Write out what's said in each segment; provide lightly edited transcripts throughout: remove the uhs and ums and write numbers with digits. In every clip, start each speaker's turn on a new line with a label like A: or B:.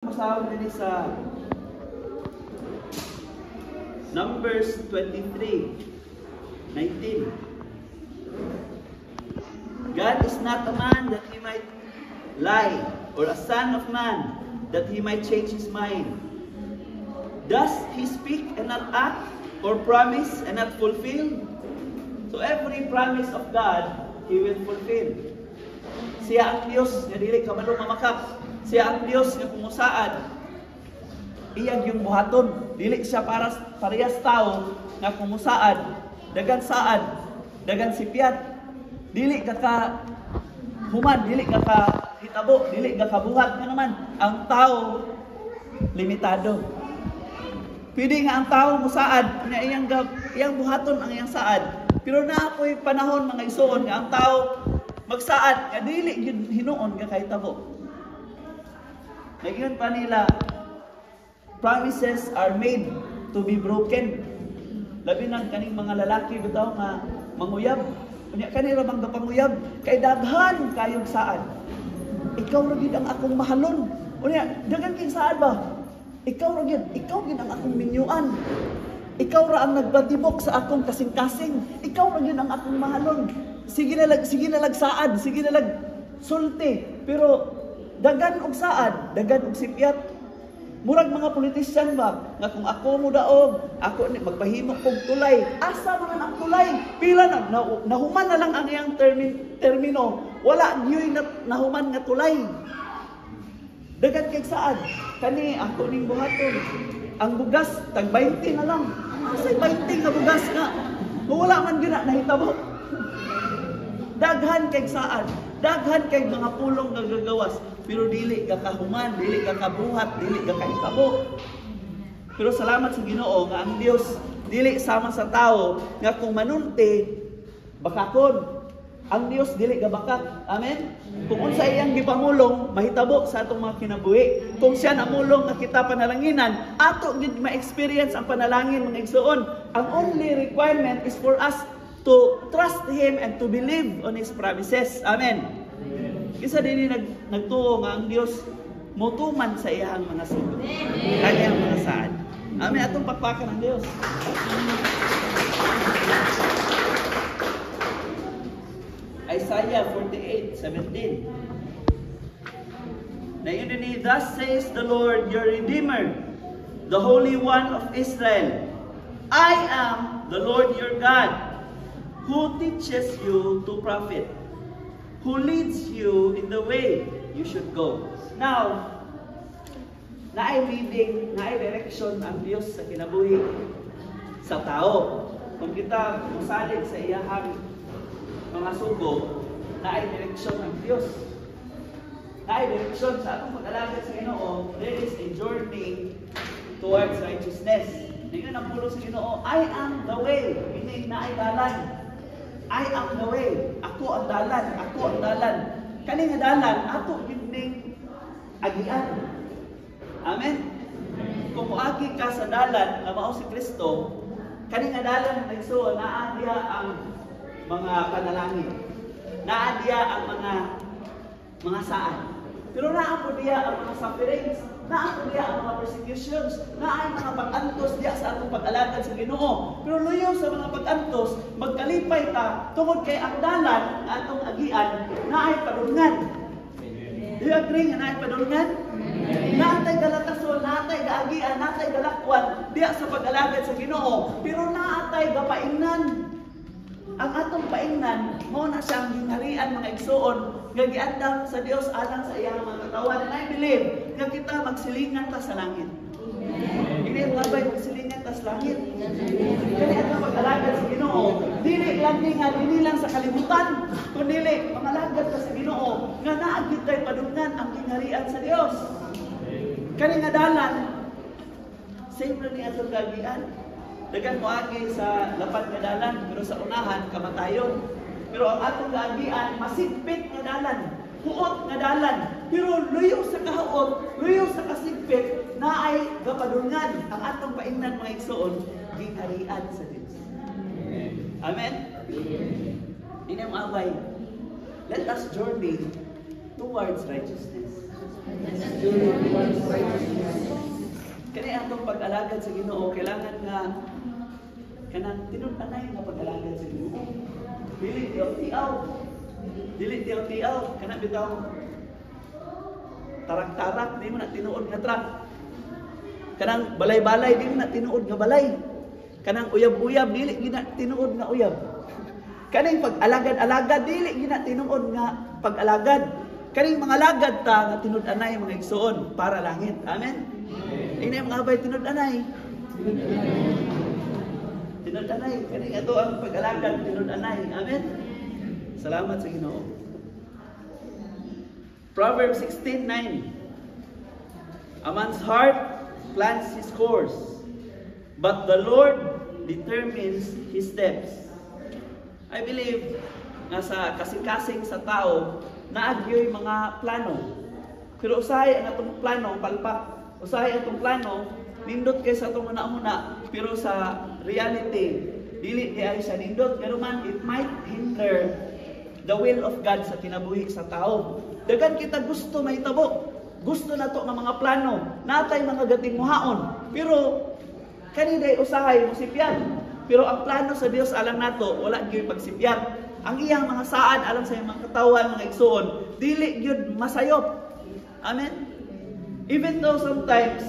A: Masahog din sa Numbers 23:19. God is not a man that he might lie, or a son of man that he might change his mind. Does he speak and not act, or promise and not fulfill? So every promise of God, he will fulfill. Siya ang Diyos nga dili ka man mamakap. Siya ang Diyos nga kumusaad. Iyang yung buhaton. Dili siya parehas tao nga kumusaad. Dagan saad, dagan sipyat. Dili ka human, dili ka hitabo, dili ka buhat nga naman. Ang tao limitado. Pwede nga ang tao musaad, iyang buhaton ang iyang saad. Pero naapoy panahon mga igsoon nga ang tao magsaad nga dili hinuon nga kahitabo. Nagyan pa nila, promises are made to be broken. Labi ng kaning mga lalaki bitaw nga manguyab. Unya kanila bang panguyab kay daghan kayong saad. Ikaw ra gid ang akong mahalon. Unya daghan kay saad ba? Ikaw ra gid ang akong minyuan. Ikaw ra ang nagbatibok sa akong kasing-kasing. Ikaw ra gid ang akong mahalon. Sige na lag saad, sige na lag sulti. Pero dagan og saad, dagan og sipyat. Murag mga politisyan ba nga kung ako mo daog, ako magpahimo kog tulay. Asa man ang tulay? Pila na nahuman na lang ang iyang termino. Wala gyoy na nahuman nga tulay. Dagan kay saad. Kani ako ning buhaton. Ang bugas tag 20 na lang. Asay 20 nga bugas nga. Wala man gyud na nahitabo. Daghan kay saad. Daghan kay mga pulong nga gagawas, pero dili ka kahuman, dili ka kabuhat, dili ka kahitabo. Pero salamat sa Ginoo nga ang Dios dili sama sa tao nga kung manunti bakakon. Ang Dios dili ka bakak. Amen. Kung unsa iyang gipamulong, mahitabo sa atong mga kinabuhi. Kung siya namulong nga kita panalanginan, ato gid ma-experience ang panalangin mga igsoon. Ang only requirement is for us to trust Him and to believe on His promises. Amen. Isa din nagtuo nga ang Dios motuman sa iyang mga sugod. Kanyang mga saad. Amen. Atong pakpakan ng Dios. Isaiah 48:17. Na yun din, thus says the Lord your Redeemer, the Holy One of Israel, I am the Lord your God, who teaches you to profit, who leads you in the way you should go. Now, naay leading, naay direction ang Diyos sa kinabuhi sa tao. Kung kita musalig sa iyahang mga sugo, naay direksyon ang Diyos. Naay direksyon sa atong pag-alagad sa Ginoo. There is a journey towards righteousness. Ngayon ang pulo sa Ginoo, I am the way. Meaning naay dalan. I am the way. Ako ang dalan. Ako ang dalan. Kani nga dalan, ato ginding agian. Amen. Kung muagi ka sa dalan na mao si Kristo, kani nga dalan na igsoon, naa diha ang mga panalangin. Naa diha ang mga saan. Pero naa po diha ang mga sufferings. Naa po diha ang mga persecutions. Naa ang mga pag-antos diha sa atong pag-alagad sa Ginoo. Pero luyo sa mga pag-antos, magkalipay ta tungod kay ang dalan nga atong agian naay padulngan. Do you agree nga naay padulngan? Natay galatason, natay gaagian, natay galakwan diha sa pag-alagad sa Ginoo. Pero naatay gapaingnan. Ang atong paingnan, mo na siyang gingharian mga igsoon, nga giandam sa Dios alang sa iyang mga katawan. And I believe nga kita magsilingan ta sa langit. Hindi nga ba'y magsilingan ta sa langit? Kaya atong pag-alagad sa Ginoo, dili lang sa kalibutan, kundi mangalagad ka sa Ginoo, nga naagid tayo padungnan ang gingharian sa Dios. Kani nga dalan, siyempre ni atong gagian. Dagan mo agi sa lapad nga dalan, pero sa unahan, kamatayon. Pero ang atong gaagian, masigpit nga dalan, huot nga dalan. Pero luyo sa kahuot, luyo sa kasigpit, naay gapadulngan ang atong paingnan mga igsoon, gingharian sa Diyos. Amen? Ini ang away. Let us journey towards righteousness. Kani atong pag-alagad sa Ginoo kailangan nga kanang tinud-anay nga pag-alagad sa Ginoo. Dili tiaw-tiaw. Dili tiaw-tiaw kana bitaw tarak-tarak di mo na tinuod nga truck. Kanang balay-balay di mo na tinuod nga balay. Kanang uyab-uyab dili gina tinuod nga uyab. Kaning pag-alagad-alagad dili gina tinuod nga pag-alagad. Kaning mga lagad ta nga tinud-anay mga igsoon para langit. Amen. Ini mga abay tinud-anay. Tinud-anay kaning ato ang pag-alagad tinud-anay. Amen. Salamat sa Ginoo. Proverbs 16:9. A man's heart plans his course, but the Lord determines his steps. I believe nga sa kasing-kasing sa tao naagyoy mga plano. Pero usahay ang atong plano palpak. Usahay atong plano nindot kay sa atong una-una, pero sa reality dili di ay sa nindot, pero man it might hinder the will of God sa kinabuhi sa tao. Dagan kita gusto mahitabo. Gusto na to ng mga plano. Natay mga gating muhaon. Pero kaniday usahay mo sipyan. Pero ang plano sa Dios alang nato wala gyud pagsipyan. Ang iyang mga saad alang sa iyang mga katawan, mga igsoon, dili gyud masayop. Amen. Even though sometimes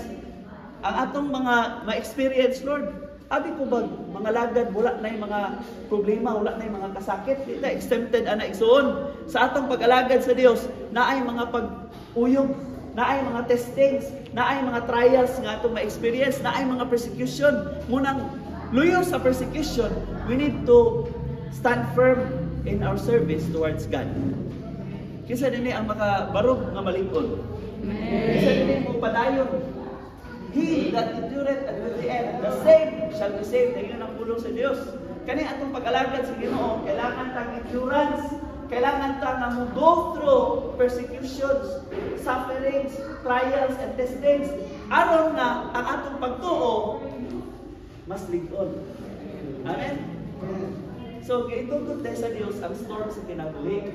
A: ang atong mga ma-experience, Lord, abi ko bag mga lagad wala na yung mga problema, wala na yung mga kasakit, dili exempted ana igsoon. Sa atong pag-alagad sa Dios, naay mga pag-uyog, naay mga testings, naay mga trials nga atong ma-experience, naay mga persecution. Munang luyo sa persecution, we need to stand firm in our service towards God. Kisa dinhi ang makabarog nga malig-on. Kisa dinhi mo padayon. He that endureth until the end, the same shall be saved. Dayon ang pulong sa Dios. Kani atong pag-alagad sa Ginoo, kailangan tang endurance, kailangan ta nga mo go through persecutions, sufferings, trials, and testings. Aron nga ang atong pagtuo mas lig-on. Amen? So, giitugot dahil sa Diyos ang storm sa kinabuhi.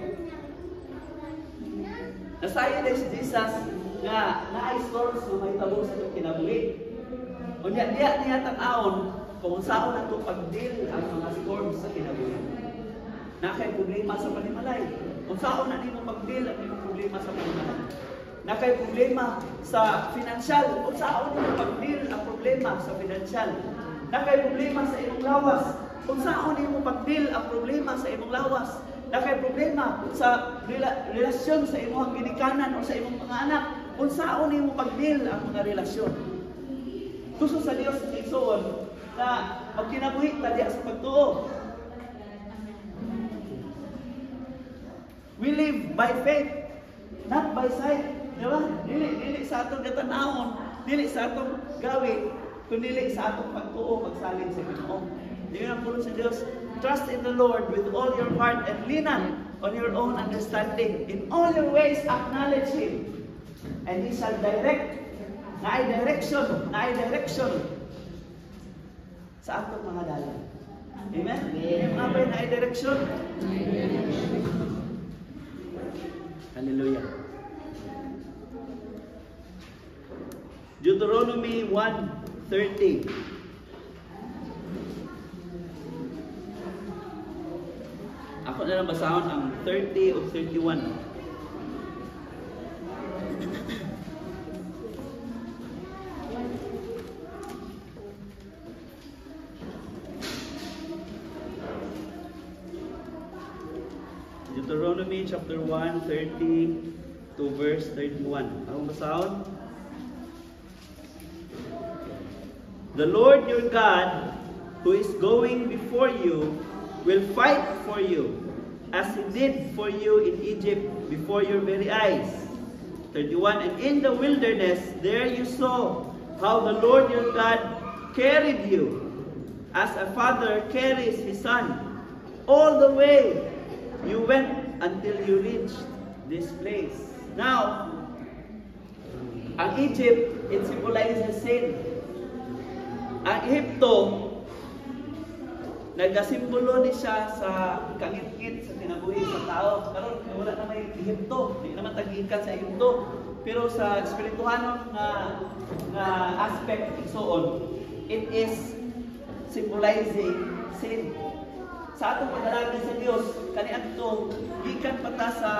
A: Nasayo dahil si Jesus nga naay storms na may tabo sa itong kinabuhi. Unya niya tang-aon kung saan na ito pag-deal ang mga storms sa kinabuhi. Nakay problema sa panimalay. Kung saan na nimo pag-deal ang iyong problema sa panimalay. Nakay problema sa financial. Kung saan nimo pag-deal ang problema sa financial. Nakay problema sa iyong lawas. Kung saan nimo pag-deal ang problema sa imong lawas. Nakay problema sa relasyon sa imong ginikanan o sa imong mga anak. Kung saan nimo pag-deal ang mga relasyon. Gusto sa Dios sa igsoon na magkinabuhi ta diha sa pagtuo. We live by faith, not by sight. Diba? Dili sa atong gatanahon, dili sa atong gawi, kundi sa atong pagtuo, pagsalig sa Ginoo. Diyan ang pulong sa Dios. Trust in the Lord with all your heart and lean not on your own understanding. In all your ways acknowledge Him, and He shall direct. Naay direction sa atong mga dalan. Amen? Amen. Mga bay, naay direction. Hallelujah. Deuteronomy 1:30. Ako na lang basahon ang 30 o 31. Deuteronomy chapter 1, 30 to verse 31. Ako basahon. The Lord your God, who is going before you, will fight for you, as He did for you in Egypt before your very eyes. 31. And in the wilderness, there you saw how the Lord your God carried you, as a father carries his son. All the way you went until you reached this place. Now, ang Egypt, it symbolizes sin. Ang Egypto, nagasimbolo ni siya sa kangit-ngit sa kinabuhi sa tao. Karon wala na may Egypto, hindi naman tag-ikan sa Egypto. Pero sa espirituhanon nga aspect igsoon, it is symbolizing sin. Sa atong pagdalagi sa Dios, kaniadto gikan pata sa